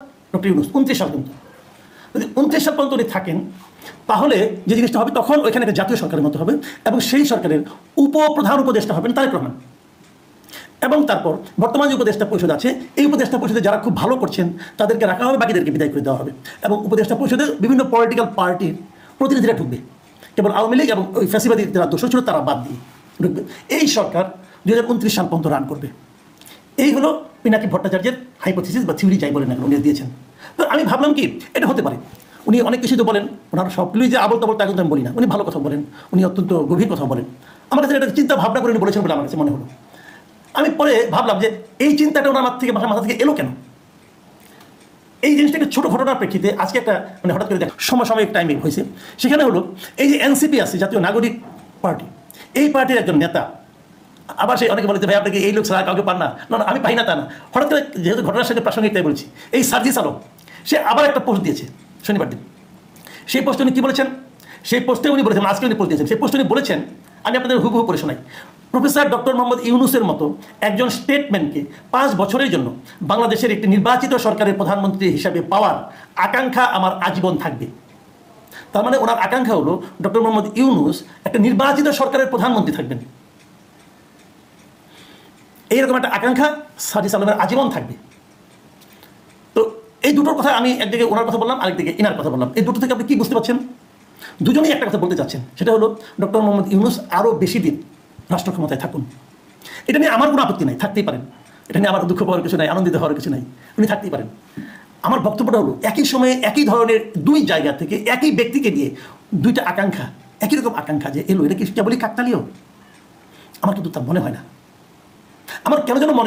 Doctor Yunus 29 সাল পর্যন্ত। যদি 29 সাল পর্যন্ত উনি থাকেন তাহলে যে জিনিসটা হবে তখন ওইখানে একটা জাতীয় সরকারের মতো হবে এবং সেই সরকারের উপপ্রধান উপদেষ্টা হবেন তারেক রহমান। এবং তারপর বর্তমান যে উপদেষ্টা পরিষদ আছে এই উপদেষ্টা পরিষদে যারা খুব ভালো করছেন তাদেরকে রাখা হবে, বাকিদেরকে বিদায় করে দেওয়া হবে এবং উপদেষ্টা পরিষদে বিভিন্ন পলিটিক্যাল পার্টির প্রতিনিধিরা ঢুকবে, কেবল আওয়ামী লীগ এবং ওই ফ্যাসিবাদী যারা দোষর ছিল তারা বাদ দিয়ে ঢুকবে। এই সরকার 2029 সাল পর্যন্ত রান করবে। এই হলো পিনাকি ভট্টাচার্যের হাইপোথিসিস বা থিওরি যাই বলেন না উনি দিয়েছেন। তো আমি ভাবলাম কি এটা হতে পারে। উনি অনেক কিছু তো বলেন, ওনার সবগুলোই যে আবল তাবল তা কিন্তু আমি বলি না, উনি ভালো কথা বলেন, উনি অত্যন্ত গভীর কথা বলেন। আমার কাছে এটা চিন্তা ভাবনা করে উনি বলেছেন বলে আমার কাছে মনে হলো। আমি পরে ভাবলাম যে এই চিন্তাটা ওনার মাথা থেকে এলো কেন। এই জিনিসটাকে ছোট ঘটনার প্রেক্ষিতে আজকে একটা মানে হঠাৎ করে সমসাময়িক টাইমে হয়েছে। সেখানে হলো এই যে এনসিপি আছে, জাতীয় নাগরিক পার্টি, এই পার্টির একজন নেতা, আবার সেই অনেকে বলে যে ভাই আপনাকে এই লোক ছাড়া কাউকে পান না, না আমি পাই না তা না, হঠাৎ করে যেহেতু ঘটনার সাথে প্রাসঙ্গিক তাই বলছি, এই সার্জিস আলম সে আবার একটা পোস্ট দিয়েছে শনিবার দিন। সেই পোস্টে উনি কী বলেছেন, সেই পোস্টে উনি বলেছেন, আজকে উনি পোস্ট দিয়েছেন, সেই পোস্টে উনি বলেছেন, আমি আপনাদের হুবহু পড়ে শোনাই। প্রফেসর ডক্টর মোহাম্মদ ইউনূসের মতো একজন স্টেটম্যানকে 5 বছরের জন্য বাংলাদেশের একটি নির্বাচিত সরকারের প্রধানমন্ত্রী হিসাবে পাওয়ার আকাঙ্ক্ষা আমার আজীবন থাকবে। তার মানে ওনার আকাঙ্ক্ষা হলো ডক্টর মোহাম্মদ ইউনূস একটা নির্বাচিত সরকারের প্রধানমন্ত্রী থাকবেন, এইরকম একটা আকাঙ্ক্ষা সার্জিস আলমের আজীবন থাকবে। তো এই দুটোর কথা আমি একদিকে ওনার কথা বললাম, আরেকদিকে ইনার কথা বললাম। এই দুটো থেকে আপনি কি বুঝতে পারছেন? দুজনেই একটা কথা বলতে চাচ্ছেন, সেটা হলো ডক্টর মোহাম্মদ ইউনূস আরও বেশি দিন রাষ্ট্র ক্ষমতায় থাকুন। এটা নিয়ে আমার কোনো আপত্তি নাই, থাকতেই পারেন। এটা নিয়ে আমার দুঃখ পাওয়ার কিছু নাই, আনন্দিত হওয়ার কিছু নাই, উনি থাকতেই পারেন। আমার বক্তব্যটা হলো একই সময়ে একই ধরনের দুই জায়গা থেকে একই ব্যক্তিকে নিয়ে দুইটা আকাঙ্ক্ষা, একই রকম আকাঙ্ক্ষা যে এলো, এটা কি কেবলই কাকতালীয়? আমার কিন্তু তা মনে হয় না। আমার কেন যেন মনে